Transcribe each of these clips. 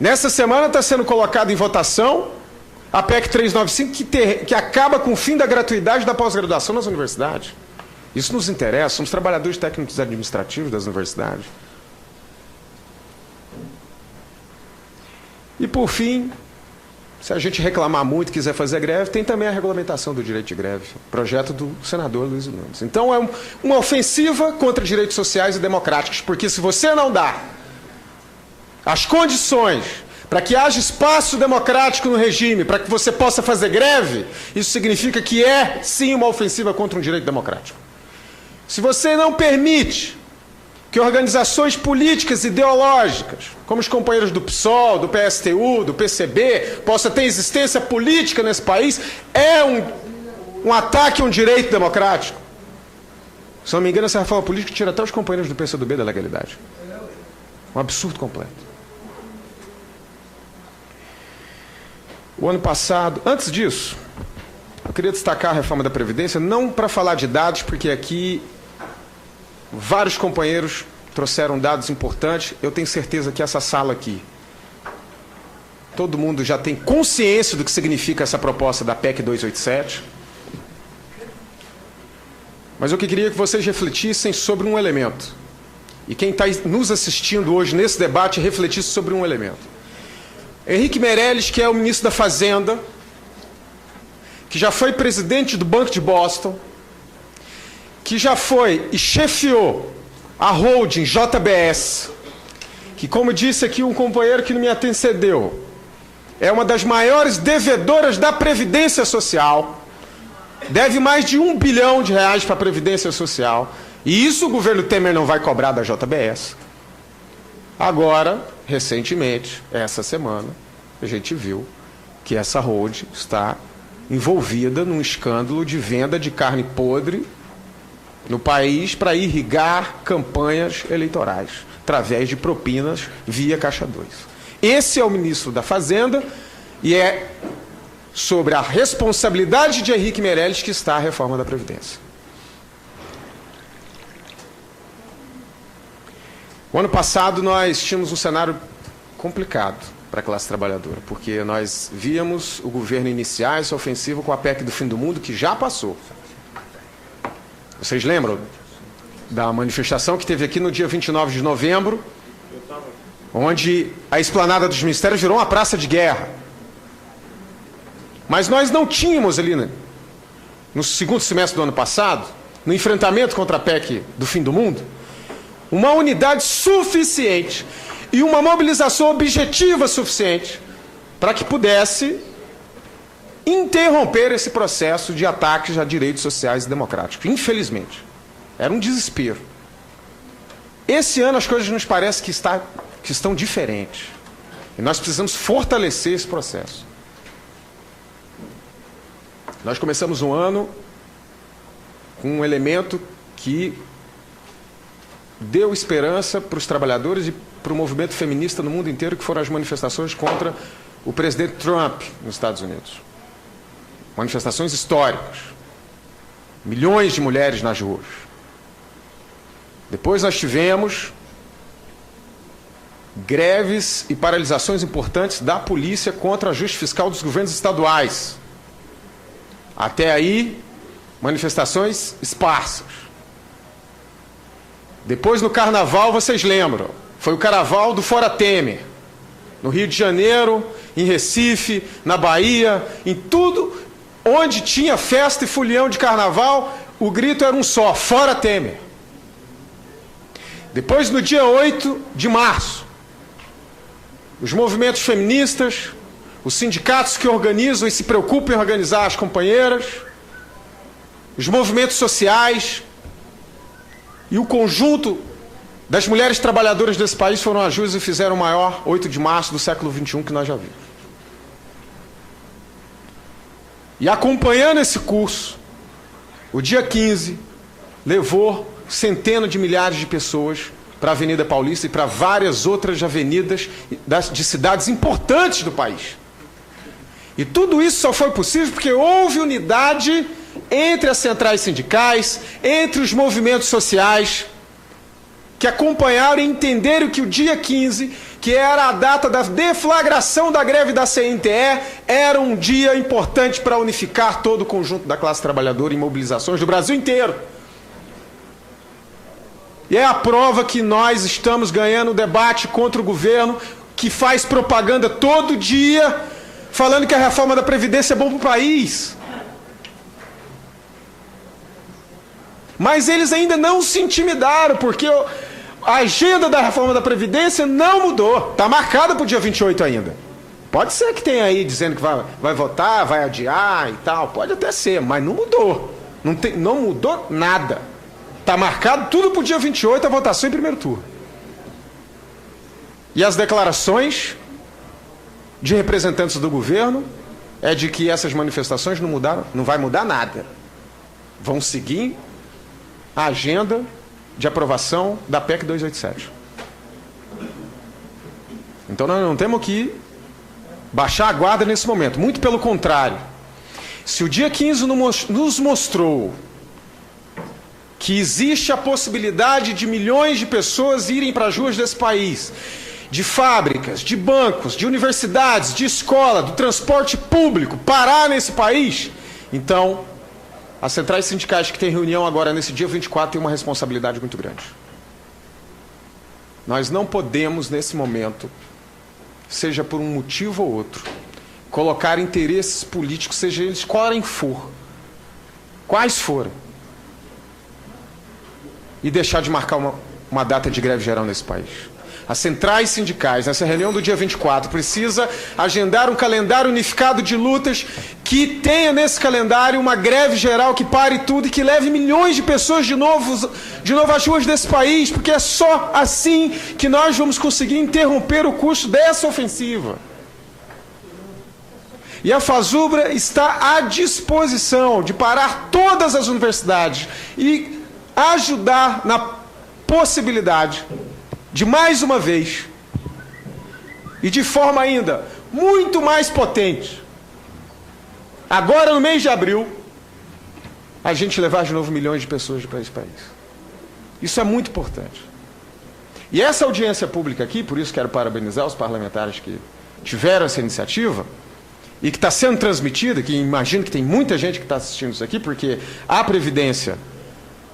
Nessa semana está sendo colocada em votação a PEC 395, que acaba com o fim da gratuidade da pós-graduação nas universidades. Isso nos interessa, somos trabalhadores técnicos administrativos das universidades. E, por fim, se a gente reclamar muito e quiser fazer greve, tem também a regulamentação do direito de greve, projeto do senador Luiz Nunes. Então, é uma ofensiva contra direitos sociais e democráticos, porque se você não dá as condições para que haja espaço democrático no regime, para que você possa fazer greve, isso significa que é, sim, uma ofensiva contra um direito democrático. Se você não permite que organizações políticas ideológicas, como os companheiros do PSOL, do PSTU, do PCB, possam ter existência política nesse país, é um ataque a um direito democrático. Se não me engano, essa reforma política tira até os companheiros do PCdoB da legalidade. Um absurdo completo. O ano passado, antes disso, eu queria destacar a reforma da Previdência, não para falar de dados, porque aqui vários companheiros trouxeram dados importantes. Eu tenho certeza que essa sala aqui, todo mundo já tem consciência do que significa essa proposta da PEC 287. Mas eu queria que vocês refletissem sobre um elemento. E quem está nos assistindo hoje nesse debate refletisse sobre um elemento. Henrique Meirelles, que é o ministro da Fazenda, que já foi presidente do Banco de Boston, que já foi e chefiou a holding JBS, que, como disse aqui um companheiro que me antecedeu, é uma das maiores devedoras da Previdência Social, deve mais de R$1 bilhão para a Previdência Social, e isso o governo Temer não vai cobrar da JBS. Agora, recentemente, essa semana, a gente viu que essa holding está envolvida num escândalo de venda de carne podre no país para irrigar campanhas eleitorais, através de propinas via Caixa 2. Esse é o ministro da Fazenda e é sobre a responsabilidade de Henrique Meirelles que está a reforma da Previdência. O ano passado nós tínhamos um cenário complicado para a classe trabalhadora, porque nós víamos o governo iniciar essa ofensiva com a PEC do fim do mundo, que já passou. Vocês lembram da manifestação que teve aqui no dia 29 de novembro, onde a esplanada dos ministérios virou uma praça de guerra. Mas nós não tínhamos ali, né, no segundo semestre do ano passado, no enfrentamento contra a PEC do fim do mundo, uma unidade suficiente e uma mobilização objetiva suficiente para que pudesse interromper esse processo de ataques a direitos sociais e democráticos. Infelizmente. Era um desespero. Esse ano as coisas nos parecem que estão diferentes. E nós precisamos fortalecer esse processo. Nós começamos um ano com um elemento que deu esperança para os trabalhadores e para o movimento feminista no mundo inteiro, que foram as manifestações contra o presidente Trump nos Estados Unidos. Manifestações históricas. Milhões de mulheres nas ruas. Depois nós tivemos greves e paralisações importantes da polícia contra ajuste fiscal dos governos estaduais. Até aí, manifestações esparsas. Depois, no Carnaval, vocês lembram, foi o Carnaval do Fora Temer. No Rio de Janeiro, em Recife, na Bahia, em tudo onde tinha festa e folião de Carnaval, o grito era um só: Fora Temer. Depois, no dia 8 de março, os movimentos feministas, os sindicatos que organizam e se preocupam em organizar as companheiras, os movimentos sociais e o conjunto das mulheres trabalhadoras desse país foram às ruas e fizeram o maior 8 de março do século XXI que nós já vimos. E acompanhando esse curso, o dia 15 levou centenas de milhares de pessoas para a Avenida Paulista e para várias outras avenidas de cidades importantes do país. E tudo isso só foi possível porque houve unidade entre as centrais sindicais, entre os movimentos sociais, que acompanharam e entenderam que o dia 15 que era a data da deflagração da greve da CNTE, era um dia importante para unificar todo o conjunto da classe trabalhadora em mobilizações do Brasil inteiro. E é a prova que nós estamos ganhando o debate contra o governo, que faz propaganda todo dia, falando que a reforma da Previdência é bom para o país. Mas eles ainda não se intimidaram, porque a agenda da reforma da Previdência não mudou. Está marcada para o dia 28 ainda. Pode ser que tenha aí dizendo que vai votar, vai adiar e tal. Pode até ser, mas não mudou. Não mudou nada. Está marcado tudo para o dia 28, a votação em primeiro turno. E as declarações de representantes do governo é de que essas manifestações não mudaram, não vai mudar nada. Vão seguir a agenda de aprovação da PEC 287. Então nós não temos que baixar a guarda nesse momento. Muito pelo contrário. Se o dia 15 nos mostrou que existe a possibilidade de milhões de pessoas irem para as ruas desse país, de fábricas, de bancos, de universidades, de escola, do transporte público, parar nesse país, então as centrais sindicais que têm reunião agora nesse dia 24 têm uma responsabilidade muito grande. Nós não podemos, nesse momento, seja por um motivo ou outro, colocar interesses políticos, seja eles quais forem, e deixar de marcar uma data de greve geral nesse país. As centrais sindicais, nessa reunião do dia 24, precisa agendar um calendário unificado de lutas que tenha nesse calendário uma greve geral que pare tudo e que leve milhões de pessoas de novo às ruas desse país, porque é só assim que nós vamos conseguir interromper o curso dessa ofensiva. E a FASUBRA está à disposição de parar todas as universidades e ajudar na possibilidade de, mais uma vez, e de forma ainda muito mais potente, agora no mês de abril, a gente levar de novo milhões de pessoas para esse país. Isso é muito importante. E essa audiência pública aqui, por isso quero parabenizar os parlamentares que tiveram essa iniciativa, e que está sendo transmitida, que imagino que tem muita gente que está assistindo isso aqui, porque a Previdência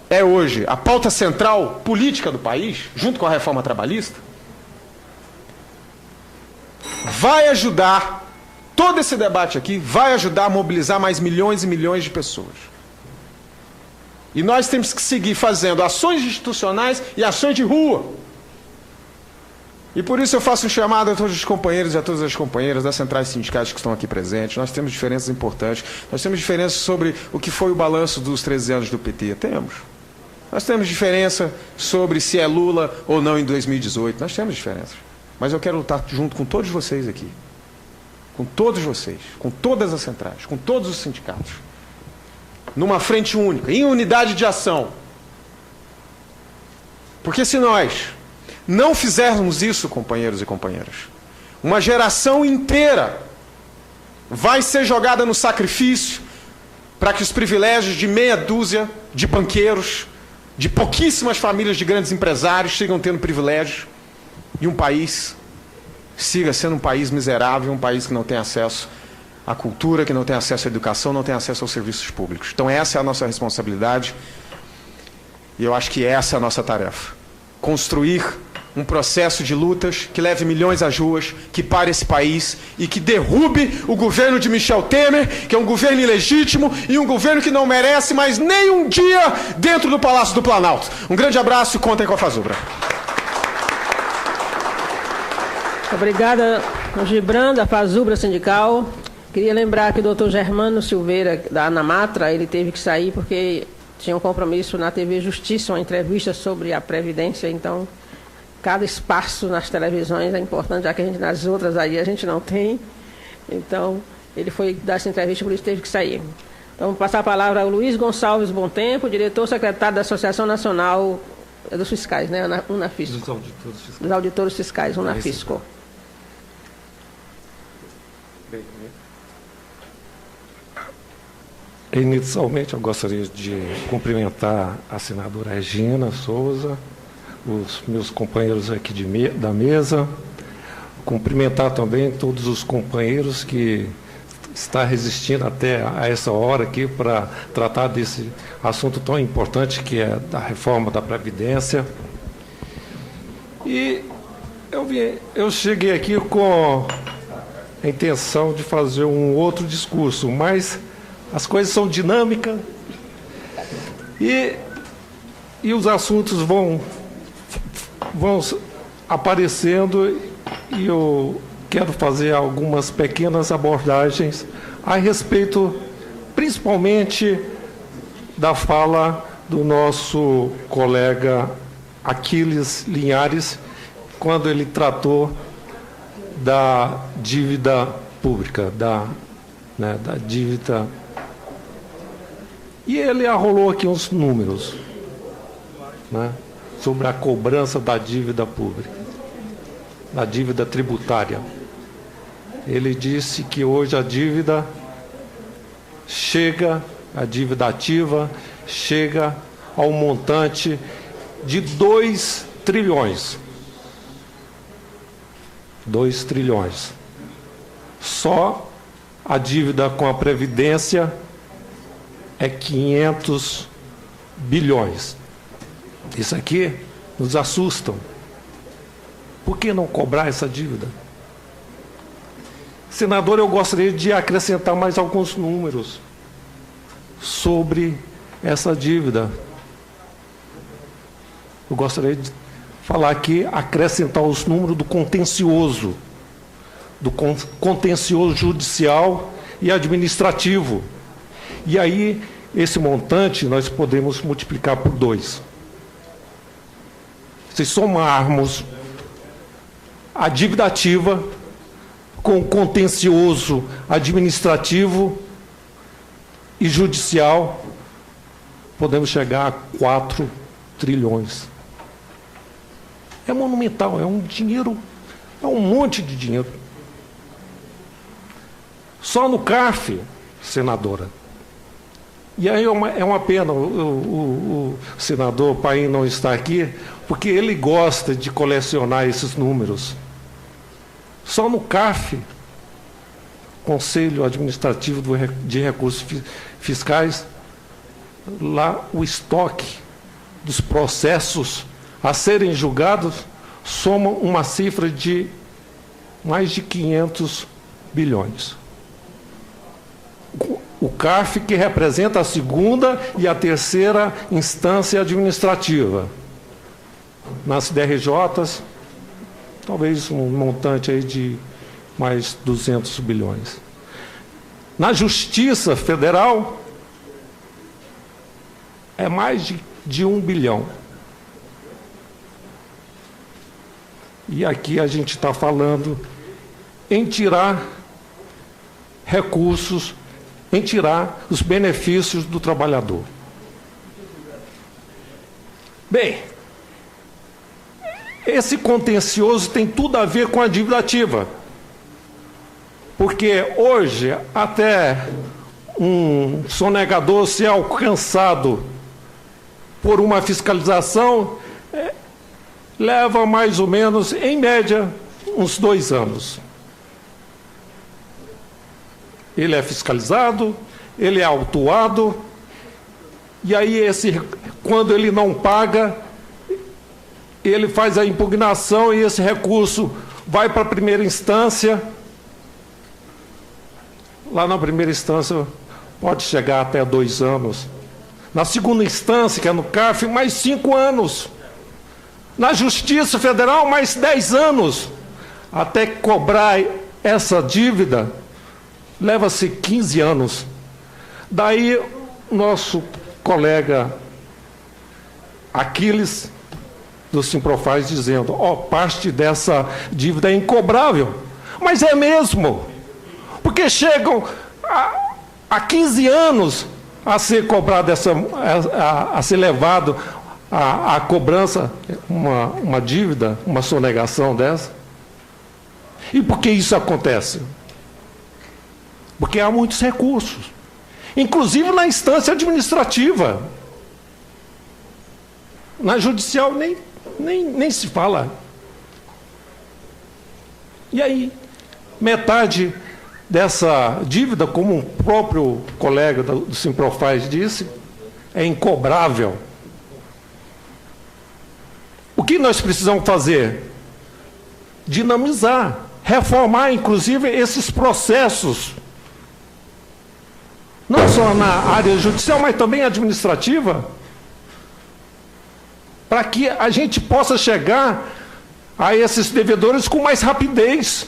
é hoje a pauta central política do país, junto com a reforma trabalhista, vai ajudar, todo esse debate aqui, vai ajudar a mobilizar mais milhões e milhões de pessoas. E nós temos que seguir fazendo ações institucionais e ações de rua. E por isso eu faço um chamado a todos os companheiros e a todas as companheiras das centrais sindicais que estão aqui presentes. Nós temos diferenças importantes. Nós temos diferenças sobre o que foi o balanço dos 13 anos do PT. Temos. Nós temos diferença sobre se é Lula ou não em 2018. Nós temos diferenças. Mas eu quero lutar junto com todos vocês aqui. Com todos vocês. Com todas as centrais. Com todos os sindicatos. Numa frente única. Em unidade de ação. Porque se nós não fizermos isso, companheiros e companheiras, uma geração inteira vai ser jogada no sacrifício para que os privilégios de meia dúzia de banqueiros, de pouquíssimas famílias de grandes empresários sigam tendo privilégios e um país siga sendo um país miserável, um país que não tem acesso à cultura, que não tem acesso à educação, não tem acesso aos serviços públicos. Então essa é a nossa responsabilidade e eu acho que essa é a nossa tarefa. Construir um processo de lutas que leve milhões às ruas, que pare esse país e que derrube o governo de Michel Temer, que é um governo ilegítimo e um governo que não merece mais nem um dia dentro do Palácio do Planalto. Um grande abraço e contem com a FASUBRA. Obrigada, Gibran, da FASUBRA Sindical. Queria lembrar que o doutor Germano Silveira, da Anamatra, ele teve que sair porque tinha um compromisso na TV Justiça, uma entrevista sobre a Previdência, então cada espaço nas televisões é importante, já que nas outras aí a gente não tem. Então, ele foi dar essa entrevista, por isso teve que sair. Então, vou passar a palavra ao Luiz Gonçalves Bontempo, diretor-secretário da Associação Nacional dos Fiscais, né? Unafisco. Dos auditores fiscais. Dos auditores fiscais, Unafisco. Inicialmente, eu gostaria de cumprimentar a senadora Regina Souza, os meus companheiros aqui da mesa, cumprimentar também todos os companheiros que estão resistindo até a essa hora aqui para tratar desse assunto tão importante que é da reforma da Previdência. E eu cheguei aqui com a intenção de fazer um outro discurso, mas as coisas são dinâmicas e os assuntos vão aparecendo e eu quero fazer algumas pequenas abordagens a respeito, principalmente, da fala do nosso colega Aquiles Linhares, quando ele tratou da dívida pública, da dívida. E ele arrolou aqui uns números, né, sobre a cobrança da dívida pública, da dívida tributária. Ele disse que hoje a dívida ativa, chega ao montante de 2 trilhões. 2 trilhões. Só a dívida com a Previdência é 500 bilhões. Isso aqui nos assusta. Por que não cobrar essa dívida? Senador, eu gostaria de acrescentar mais alguns números sobre essa dívida. Eu gostaria de falar aqui, acrescentar os números do contencioso judicial e administrativo. E aí, esse montante nós podemos multiplicar por 2. Se somarmos a dívida ativa com o contencioso administrativo e judicial, podemos chegar a 4 trilhões. É monumental, é um dinheiro, é um monte de dinheiro. Só no CARF, senadora. E aí é uma pena o senador Paim não estar aqui, porque ele gosta de colecionar esses números. Só no CARF, Conselho Administrativo de Recursos Fiscais, lá o estoque dos processos a serem julgados soma uma cifra de mais de 500 bilhões. O CARF, que representa a segunda e a terceira instância administrativa. Nas DRJs, talvez um montante aí de mais 200 bilhões. Na Justiça Federal, é mais de 1 bilhão. E aqui a gente está falando em tirar recursos, em tirar os benefícios do trabalhador. Bem, esse contencioso tem tudo a ver com a dívida ativa. Porque hoje, até um sonegador ser alcançado por uma fiscalização, leva mais ou menos, em média, uns 2 anos. Ele é fiscalizado, ele é autuado, e aí quando ele não paga, ele faz a impugnação e esse recurso vai para a primeira instância. Lá na primeira instância pode chegar até 2 anos. Na segunda instância, que é no CARF, mais 5 anos. Na Justiça Federal, mais 10 anos. Até cobrar essa dívida, leva-se 15 anos. Daí, nosso colega Aquiles, do Simprofaz, dizendo, parte dessa dívida é incobrável. Mas é mesmo. Porque chegam a 15 anos a ser cobrado, a ser levado a cobrança, uma dívida, uma sonegação dessa. E por que isso acontece? Porque há muitos recursos, inclusive na instância administrativa. Na judicial nem se fala. E aí, metade dessa dívida, como o próprio colega do Simprofaz disse, é incobrável. O que nós precisamos fazer? Dinamizar, reformar, inclusive, esses processos, não só na área judicial, mas também administrativa, para que a gente possa chegar a esses devedores com mais rapidez.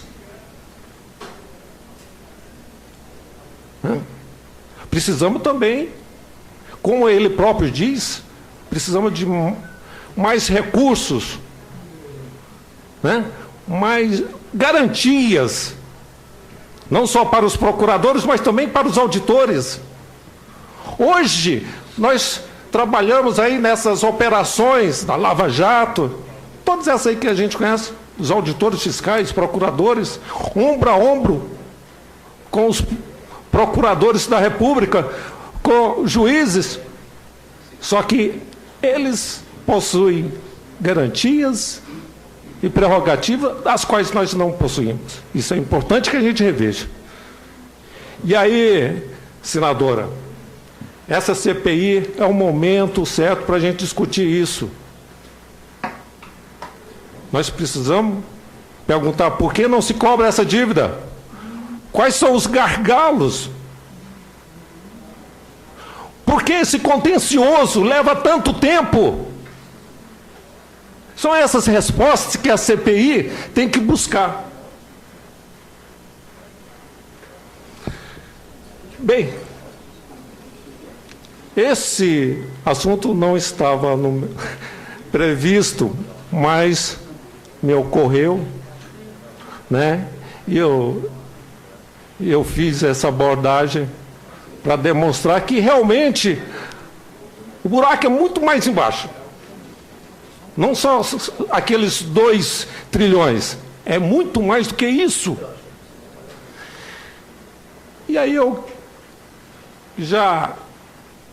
Precisamos também, como ele próprio diz, precisamos de mais recursos, né? Mais garantias, não só para os procuradores, mas também para os auditores. Hoje, nós trabalhamos aí nessas operações da Lava Jato, todas essas aí que a gente conhece, os auditores fiscais, procuradores, ombro a ombro com os procuradores da República, com juízes, só que eles possuem garantias e prerrogativas das quais nós não possuímos. Isso é importante que a gente reveja. E aí, senadora, essa CPI é o momento certo para a gente discutir isso. Nós precisamos perguntar por que não se cobra essa dívida? Quais são os gargalos? Por que esse contencioso leva tanto tempo? São essas respostas que a CPI tem que buscar. Bem, esse assunto não estava previsto, mas me ocorreu, né? E eu fiz essa abordagem para demonstrar que realmente o buraco é muito mais embaixo. Não só aqueles 2 trilhões, é muito mais do que isso. E aí eu, já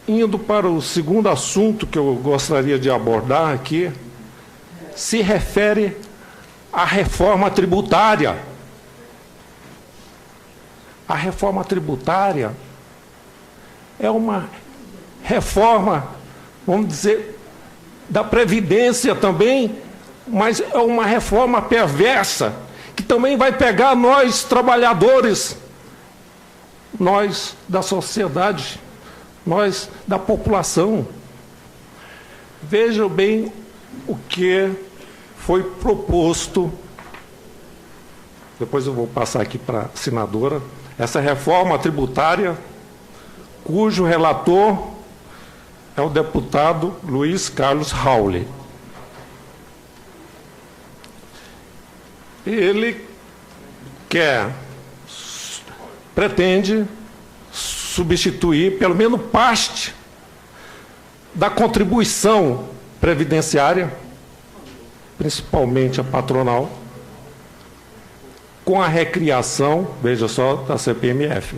indo para o segundo assunto que eu gostaria de abordar aqui, se refere à reforma tributária. A reforma tributária é uma reforma, vamos dizer, da Previdência também, mas é uma reforma perversa, que também vai pegar nós, trabalhadores, nós da sociedade, nós da população. Vejam bem o que foi proposto, depois eu vou passar aqui para a senadora, essa reforma tributária, cujo relator é o deputado Luiz Carlos Rauli. Ele pretende substituir pelo menos parte da contribuição previdenciária, principalmente a patronal, com a recriação, veja só, da CPMF.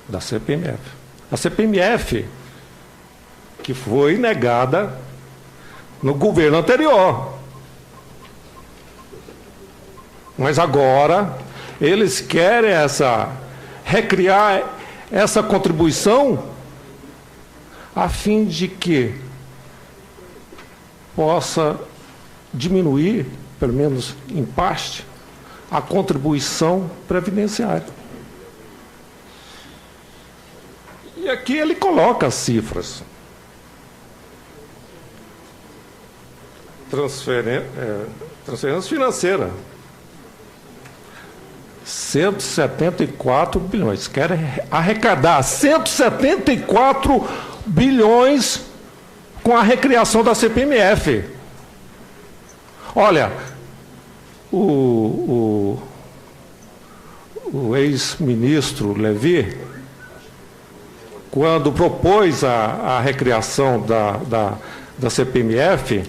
Da CPMF. A CPMF, que foi negada no governo anterior. Mas agora, eles querem recriar essa contribuição a fim de que possa diminuir, pelo menos em parte, a contribuição previdenciária. E aqui ele coloca as cifras. Transferência financeira. 174 bilhões. Querem arrecadar 174 bilhões com a recriação da CPMF. Olha, o ex-ministro Levi, quando propôs a recriação da CPMF,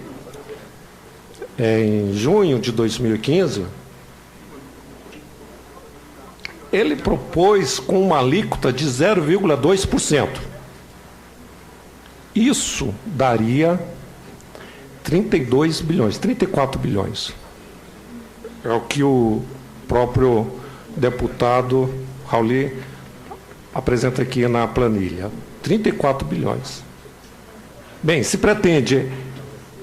em junho de 2015, ele propôs com uma alíquota de 0,2%. Isso daria 32 bilhões, 34 bilhões. É o que o próprio deputado Rauli apresenta aqui na planilha. 34 bilhões. Bem, se pretende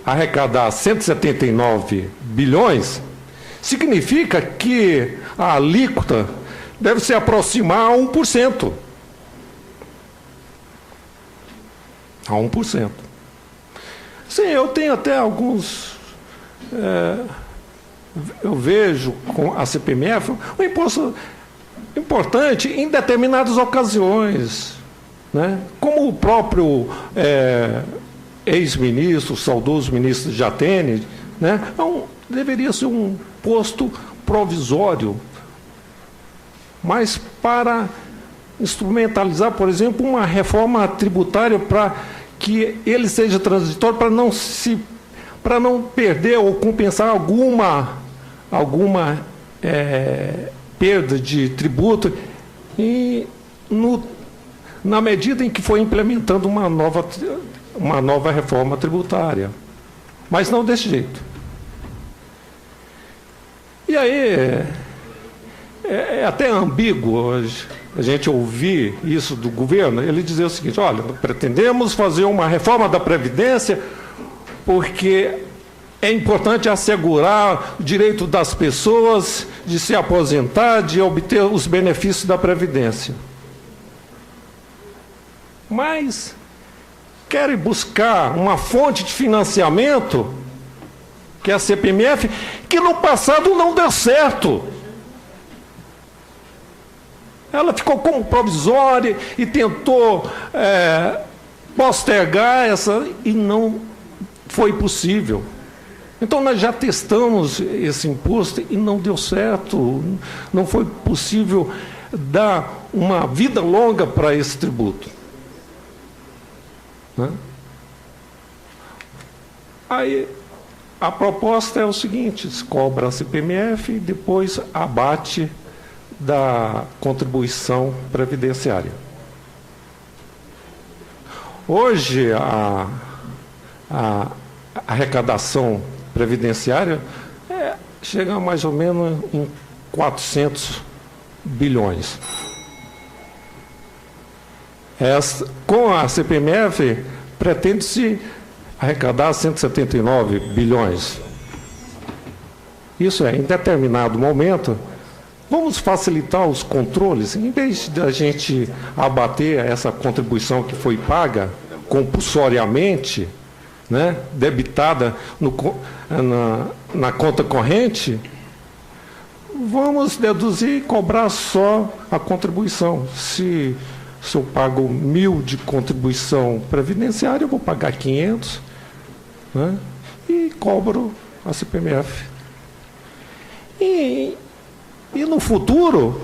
arrecadar 179 bilhões, significa que a alíquota deve se aproximar a 1%. A 1%. Sim, eu tenho até alguns... eu vejo com a CPMF um imposto importante em determinadas ocasiões, né? Como o próprio ex-ministro, saudoso ministro Jatene, né? Deveria ser um posto provisório, mas para instrumentalizar, por exemplo, uma reforma tributária para que ele seja transitório, para não perder ou compensar alguma perda de tributo, e na medida em que foi implementando uma nova reforma tributária. Mas não desse jeito. E aí, é até ambíguo a gente ouvir isso do governo, ele dizer o seguinte: olha, pretendemos fazer uma reforma da Previdência porque é importante assegurar o direito das pessoas de se aposentar, de obter os benefícios da Previdência. Mas querem buscar uma fonte de financiamento, que é a CPMF, que no passado não deu certo. Ela ficou como provisória e tentou postergar e não foi possível. Então, nós já testamos esse imposto e não deu certo. Não foi possível dar uma vida longa para esse tributo, né? Aí, a proposta é o seguinte: se cobra a CPMF e depois abate da contribuição previdenciária. Hoje, a arrecadação previdenciária chega a mais ou menos em 400 bilhões. Com a CPMF, pretende-se arrecadar 179 bilhões. Isso em determinado momento, vamos facilitar os controles, em vez de a gente abater essa contribuição que foi paga compulsoriamente, né, debitada na conta corrente, vamos deduzir e cobrar só a contribuição. Se eu pago 1.000 de contribuição previdenciária, eu vou pagar 500, né, e cobro a CPMF. E no futuro,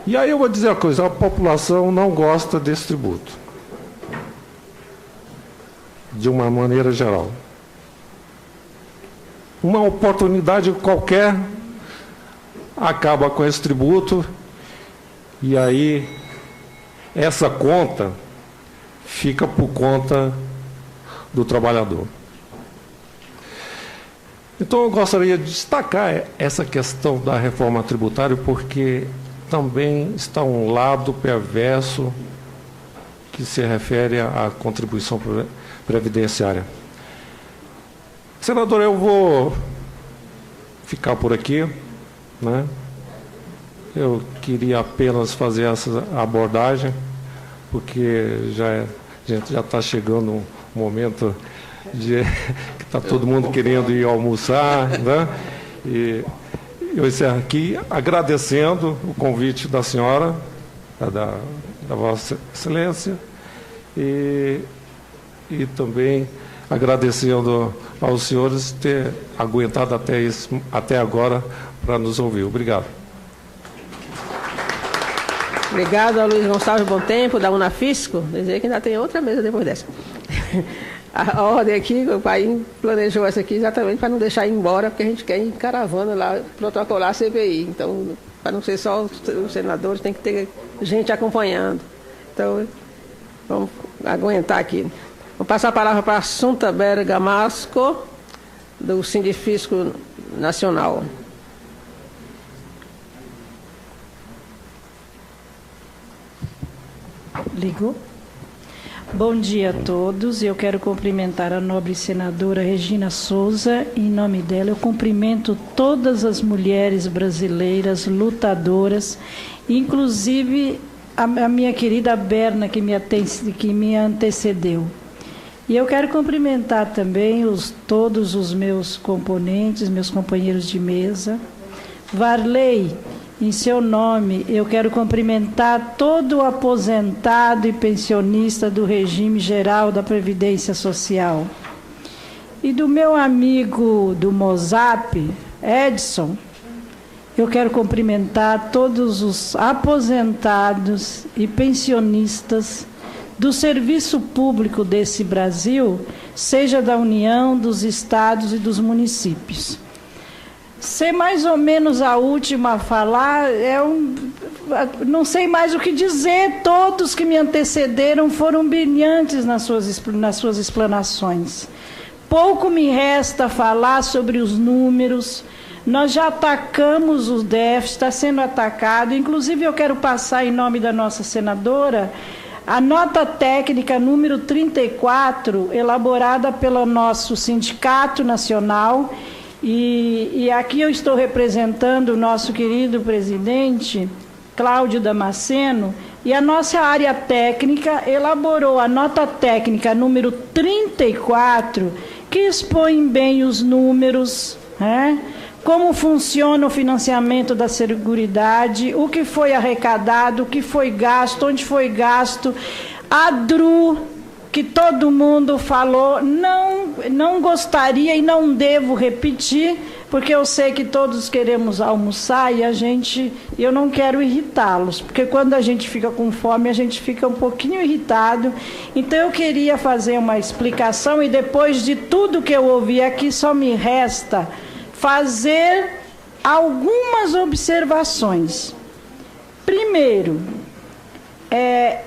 e aí eu vou dizer uma coisa: a população não gosta desse tributo, de uma maneira geral. Uma oportunidade qualquer acaba com esse tributo, e aí essa conta fica por conta do trabalhador. Então, eu gostaria de destacar essa questão da reforma tributária, porque também está um lado perverso que se refere à contribuição previdenciária. Senador, eu vou ficar por aqui, né? Eu queria apenas fazer essa abordagem, porque a gente já está chegando um momento que está todo mundo querendo ir almoçar, né? E eu encerro aqui agradecendo o convite da senhora, da Vossa Excelência, e também agradecendo aos senhores ter aguentado até agora para nos ouvir. Obrigado. Obrigado a Luiz Gonçalves Bom Tempo, da Unafisco. Dizer que ainda tem outra mesa depois dessa. A ordem aqui, o pai planejou essa aqui exatamente para não deixar ir embora, porque a gente quer ir em caravana lá, protocolar a CPI. Então, para não ser só os senadores, tem que ter gente acompanhando. Então, vamos aguentar aqui. Vou passar a palavra para a Assunta Bergamasco, do Sindifisco Nacional. Ligou? Bom dia a todos. Eu quero cumprimentar a nobre senadora Regina Souza. Em nome dela, eu cumprimento todas as mulheres brasileiras lutadoras, inclusive a minha querida Berna, que me antecedeu. E eu quero cumprimentar também todos os meus componentes, meus companheiros de mesa. Varley, em seu nome, eu quero cumprimentar todo o aposentado e pensionista do regime geral da Previdência Social. E do meu amigo do Mozap, Edson, eu quero cumprimentar todos os aposentados e pensionistas do serviço público desse Brasil, seja da União, dos estados e dos municípios. Ser mais ou menos a última a falar, não sei mais o que dizer. Todos que me antecederam foram brilhantes nas suas explanações. Pouco me resta falar sobre os números. Nós já atacamos o déficit, está sendo atacado. Inclusive, eu quero passar, em nome da nossa senadora, a nota técnica número 34, elaborada pelo nosso Sindicato Nacional. E aqui eu estou representando o nosso querido presidente, Cláudio Damasceno, e a nossa área técnica elaborou a nota técnica número 34, que expõe bem os números, né? Como funciona o financiamento da Seguridade, o que foi arrecadado, o que foi gasto, onde foi gasto, a DRU, que todo mundo falou, não gostaria e não devo repetir, porque eu sei que todos queremos almoçar e eu não quero irritá-los, porque quando a gente fica com fome, a gente fica um pouquinho irritado. Então eu queria fazer uma explicação e depois de tudo que eu ouvi aqui, só me resta fazer algumas observações. Primeiro,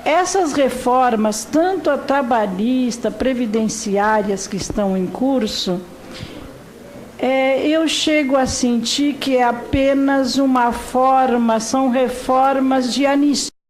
essas reformas, tanto a trabalhista, previdenciárias que estão em curso, eu chego a sentir que é apenas uma forma, são reformas de anistia.